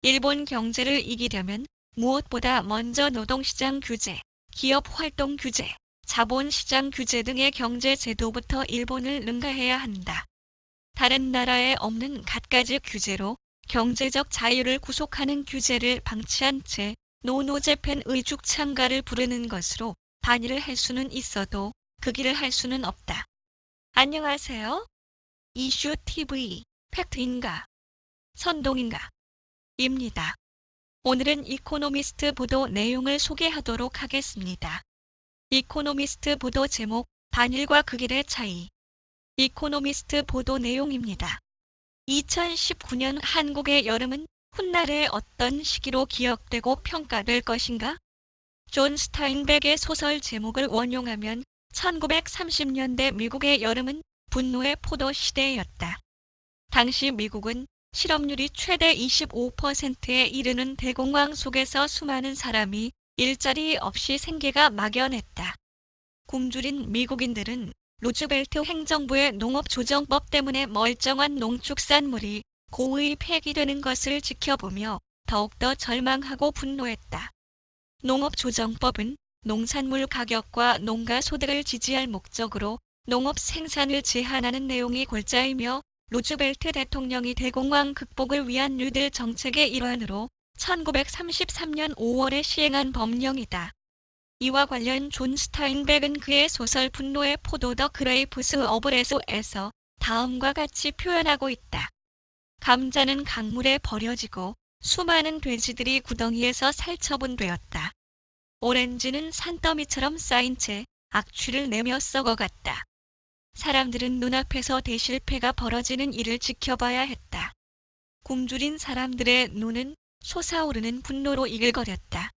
일본 경제를 이기려면 무엇보다 먼저 노동시장 규제, 기업 활동 규제, 자본시장 규제 등의 경제 제도부터 일본을 능가해야 한다. 다른 나라에 없는 갖가지 규제로 경제적 자유를 구속하는 규제를 방치한 채 노노재팬의 죽창가를 부르는 것으로 반일을 할 수는 있어도 그 길을 할 수는 없다. 안녕하세요. 이슈TV 팩트인가 선동인가 입니다. 오늘은 이코노미스트 보도 내용을 소개하도록 하겠습니다. 이코노미스트 보도 제목 반일과 그 길의 차이. 이코노미스트 보도 내용입니다. 2019년 한국의 여름은 훗날의 어떤 시기로 기억되고 평가될 것인가? 존 스타인백의 소설 제목을 원용하면 1930년대 미국의 여름은 분노의 포도 시대였다. 당시 미국은 실업률이 최대 25%에 이르는 대공황 속에서 수많은 사람이 일자리 없이 생계가 막연했다. 굶주린 미국인들은 루즈벨트 행정부의 농업조정법 때문에 멀쩡한 농축산물이 고의 폐기되는 것을 지켜보며 더욱더 절망하고 분노했다. 농업조정법은 농산물 가격과 농가 소득을 지지할 목적으로 농업 생산을 제한하는 내용이 골자이며 루즈벨트 대통령이 대공황 극복을 위한 뉴딜 정책의 일환으로 1933년 5월에 시행한 법령이다. 이와 관련 존 스타인백은 그의 소설 분노의 포도 더 그레이프스 오브 레소에서 다음과 같이 표현하고 있다. 감자는 강물에 버려지고 수많은 돼지들이 구덩이에서 살처분되었다. 오렌지는 산더미처럼 쌓인 채 악취를 내며 썩어갔다. 사람들은 눈앞에서 대실패가 벌어지는 일을 지켜봐야 했다. 굶주린 사람들의 눈은 솟아오르는 분노로 이글거렸다.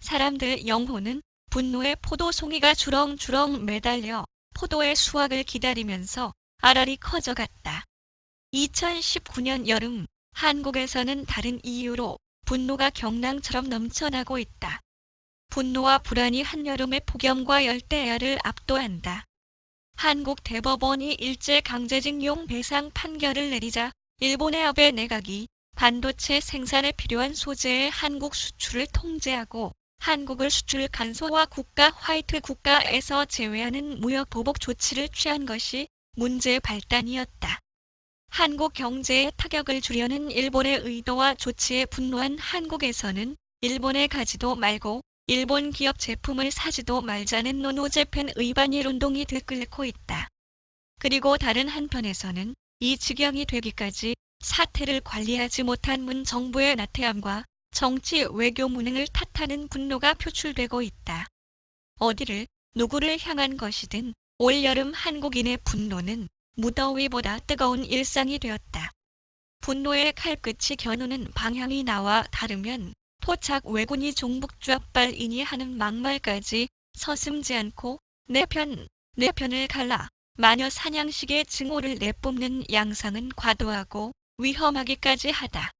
사람들 영혼은 분노의 포도송이가 주렁주렁 매달려 포도의 수확을 기다리면서 알알이 커져갔다. 2019년 여름, 한국에서는 다른 이유로 분노가 경랑처럼 넘쳐나고 있다. 분노와 불안이 한여름의 폭염과 열대야를 압도한다. 한국 대법원이 일제강제징용 배상 판결을 내리자 일본의 아베 내각이 반도체 생산에 필요한 소재의 한국 수출을 통제하고 한국을 수출 간소화 국가 화이트 국가에서 제외하는 무역 보복 조치를 취한 것이 문제의 발단이었다. 한국 경제에 타격을 주려는 일본의 의도와 조치에 분노한 한국에서는 일본에 가지도 말고 일본 기업 제품을 사지도 말자는 노노재팬의 반일 운동이 들끓고 있다. 그리고 다른 한편에서는 이 지경이 되기까지 사태를 관리하지 못한 문 정부의 나태함과 정치 외교 무능을 탓하는 분노가 표출되고 있다. 어디를 누구를 향한 것이든 올여름 한국인의 분노는 무더위보다 뜨거운 일상이 되었다. 분노의 칼끝이 겨누는 방향이 나와 다르면 토착 왜군이 종북좌빨이니 하는 막말까지 서슴지 않고 내 편을 갈라 마녀 사냥식의 증오를 내뿜는 양상은 과도하고 위험하기까지 하다.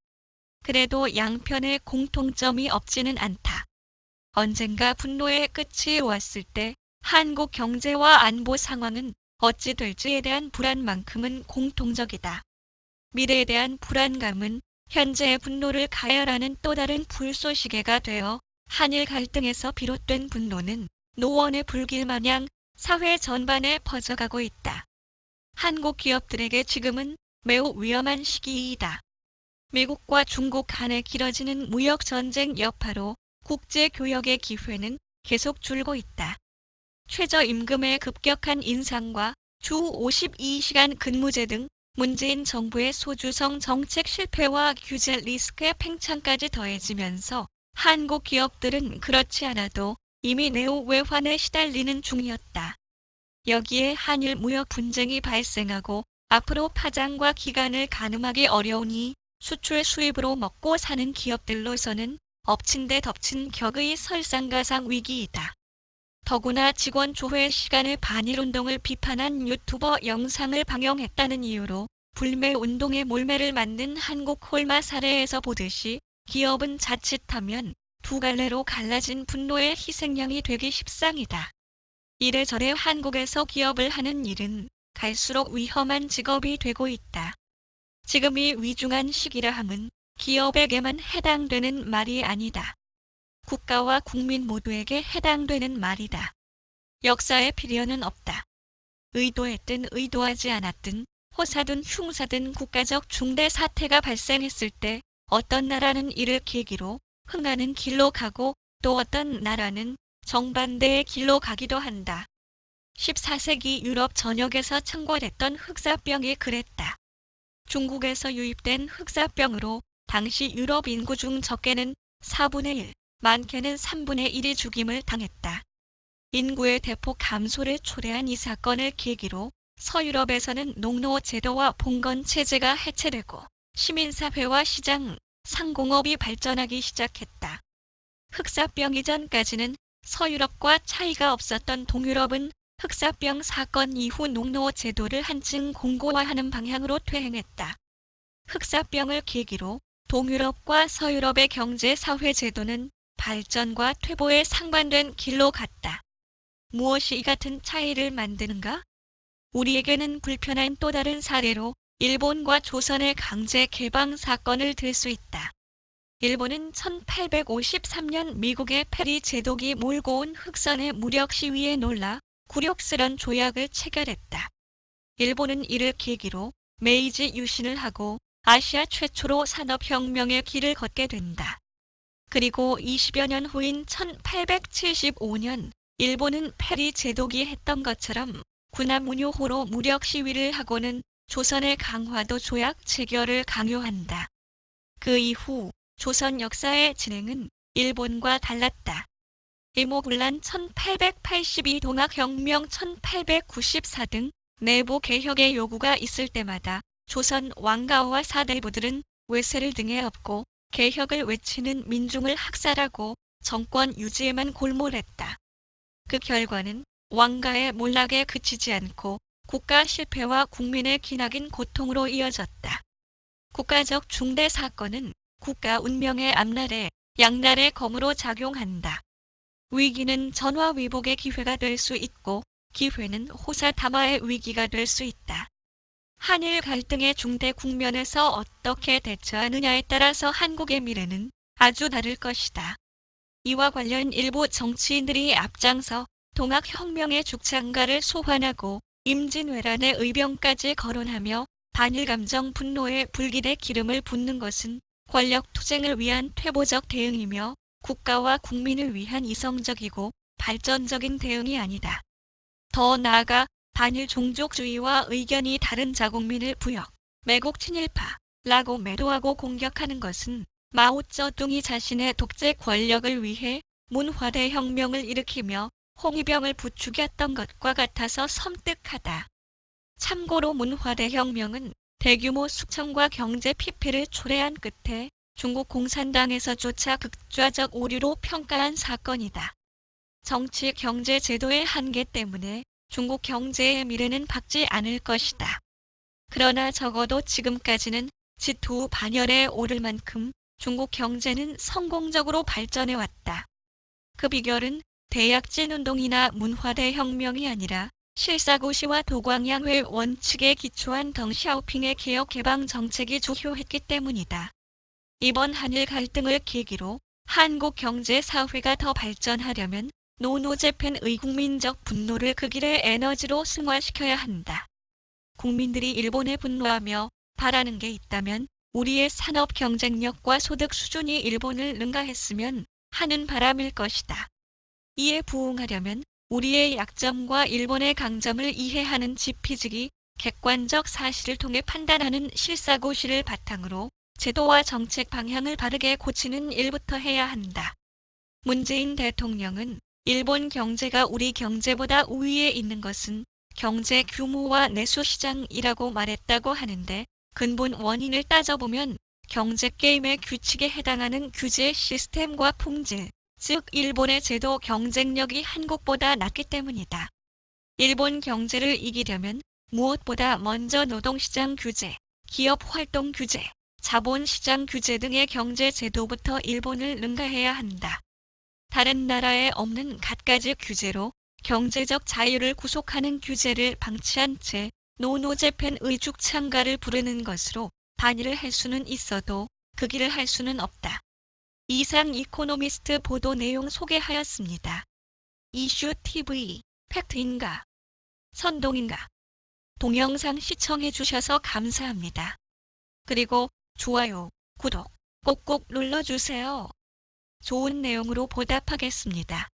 그래도 양편의 공통점이 없지는 않다. 언젠가 분노의 끝이 왔을 때 한국 경제와 안보 상황은 어찌 될지에 대한 불안만큼은 공통적이다. 미래에 대한 불안감은 현재의 분노를 가열하는 또 다른 불쏘시개가 되어 한일 갈등에서 비롯된 분노는 노원의 불길 마냥 사회 전반에 퍼져가고 있다. 한국 기업들에게 지금은 매우 위험한 시기이다. 미국과 중국 간에 길어지는 무역전쟁 여파로 국제교역의 기회는 계속 줄고 있다. 최저임금의 급격한 인상과 주 52시간 근무제 등 문재인 정부의 소주성 정책 실패와 규제 리스크의 팽창까지 더해지면서 한국 기업들은 그렇지 않아도 이미 내후 외환에 시달리는 중이었다. 여기에 한일 무역 분쟁이 발생하고 앞으로 파장과 기간을 가늠하기 어려우니 수출 수입으로 먹고 사는 기업들로서는 엎친 데 덮친 격의 설상가상 위기이다. 더구나 직원 조회 시간에 반일운동을 비판한 유튜버 영상을 방영했다는 이유로 불매운동의 몰매를 맞는 한국 홀마 사례에서 보듯이 기업은 자칫하면 두 갈래로 갈라진 분노의 희생양이 되기 십상이다. 이래저래 한국에서 기업을 하는 일은 갈수록 위험한 직업이 되고 있다. 지금이 위중한 시기라 함은 기업에게만 해당되는 말이 아니다. 국가와 국민 모두에게 해당되는 말이다. 역사에 필연은 없다. 의도했든 의도하지 않았든 호사든 흉사든 국가적 중대 사태가 발생했을 때 어떤 나라는 이를 계기로 흥하는 길로 가고 또 어떤 나라는 정반대의 길로 가기도 한다. 14세기 유럽 전역에서 창궐했던 흑사병이 그랬다. 중국에서 유입된 흑사병으로 당시 유럽 인구 중 적게는 4분의 1, 많게는 3분의 1이 죽임을 당했다. 인구의 대폭 감소를 초래한 이 사건을 계기로 서유럽에서는 농노 제도와 봉건 체제가 해체되고 시민사회와 시장, 상공업이 발전하기 시작했다. 흑사병 이전까지는 서유럽과 차이가 없었던 동유럽은 흑사병 사건 이후 농노 제도를 한층 공고화하는 방향으로 퇴행했다. 흑사병을 계기로 동유럽과 서유럽의 경제 사회 제도는 발전과 퇴보에 상반된 길로 갔다. 무엇이 이 같은 차이를 만드는가? 우리에게는 불편한 또 다른 사례로 일본과 조선의 강제 개방 사건을 들 수 있다. 일본은 1853년 미국의 페리 제독이 몰고 온 흑선의 무력 시위에 놀라 굴욕스런 조약을 체결했다. 일본은 이를 계기로 메이지 유신을 하고 아시아 최초로 산업혁명의 길을 걷게 된다. 그리고 20여 년 후인 1875년 일본은 페리 제독이 했던 것처럼 군함 운용호로 무력 시위를 하고는 조선의 강화도 조약 체결을 강요한다. 그 이후 조선 역사의 진행은 일본과 달랐다. 일모군란 1882 동학혁명 1894 등 내부 개혁의 요구가 있을 때마다 조선 왕가와 사대부들은 외세를 등에 업고 개혁을 외치는 민중을 학살하고 정권 유지에만 골몰했다. 그 결과는 왕가의 몰락에 그치지 않고 국가 실패와 국민의 기나긴 고통으로 이어졌다. 국가적 중대 사건은 국가 운명의 앞날에 양날의 검으로 작용한다. 위기는 전화위복의 기회가 될 수 있고 기회는 호사탐화의 위기가 될 수 있다. 한일 갈등의 중대 국면에서 어떻게 대처하느냐에 따라서 한국의 미래는 아주 다를 것이다. 이와 관련 일부 정치인들이 앞장서 동학혁명의 죽창가를 소환하고 임진왜란의 의병까지 거론하며 반일 감정 분노의 불길에 기름을 붓는 것은 권력 투쟁을 위한 퇴보적 대응이며 국가와 국민을 위한 이성적이고 발전적인 대응이 아니다. 더 나아가 반일 종족주의와 의견이 다른 자국민을 부역, 매국 친일파라고 매도하고 공격하는 것은 마오쩌둥이 자신의 독재 권력을 위해 문화대혁명을 일으키며 홍위병을 부추겼던 것과 같아서 섬뜩하다. 참고로 문화대혁명은 대규모 숙청과 경제 피폐를 초래한 끝에 중국 공산당에서조차 극좌적 오류로 평가한 사건이다. 정치 경제 제도의 한계 때문에 중국 경제의 미래는 밝지 않을 것이다. 그러나 적어도 지금까지는 지투 반열에 오를 만큼 중국 경제는 성공적으로 발전해왔다. 그 비결은 대약진 운동이나 문화대혁명이 아니라 실사고시와 도광양회 원칙에 기초한 덩샤오핑의 개혁 개방 정책이 주효했기 때문이다. 이번 한일 갈등을 계기로 한국 경제 사회가 더 발전하려면 노노재팬의 국민적 분노를 그 길의 에너지로 승화시켜야 한다. 국민들이 일본에 분노하며 바라는 게 있다면 우리의 산업 경쟁력과 소득 수준이 일본을 능가했으면 하는 바람일 것이다. 이에 부응하려면 우리의 약점과 일본의 강점을 이해하는 지피지기, 객관적 사실을 통해 판단하는 실사고시를 바탕으로 제도와 정책 방향을 바르게 고치는 일부터 해야 한다. 문재인 대통령은 일본 경제가 우리 경제보다 우위에 있는 것은 경제 규모와 내수 시장이라고 말했다고 하는데 근본 원인을 따져보면 경제 게임의 규칙에 해당하는 규제 시스템과 품질, 즉 일본의 제도 경쟁력이 한국보다 낮기 때문이다. 일본 경제를 이기려면 무엇보다 먼저 노동시장 규제, 기업 활동 규제, 자본시장 규제 등의 경제 제도부터 일본을 능가해야 한다. 다른 나라에 없는 갖가지 규제로 경제적 자유를 구속하는 규제를 방치한 채 노노재팬의 죽창가를 부르는 것으로 반일을 할 수는 있어도 그 길을 할 수는 없다. 이상 이코노미스트 보도 내용 소개하였습니다. 이슈 TV, 팩트인가? 선동인가? 동영상 시청해 주셔서 감사합니다. 그리고 좋아요, 구독 꼭꼭 눌러주세요. 좋은 내용으로 보답하겠습니다.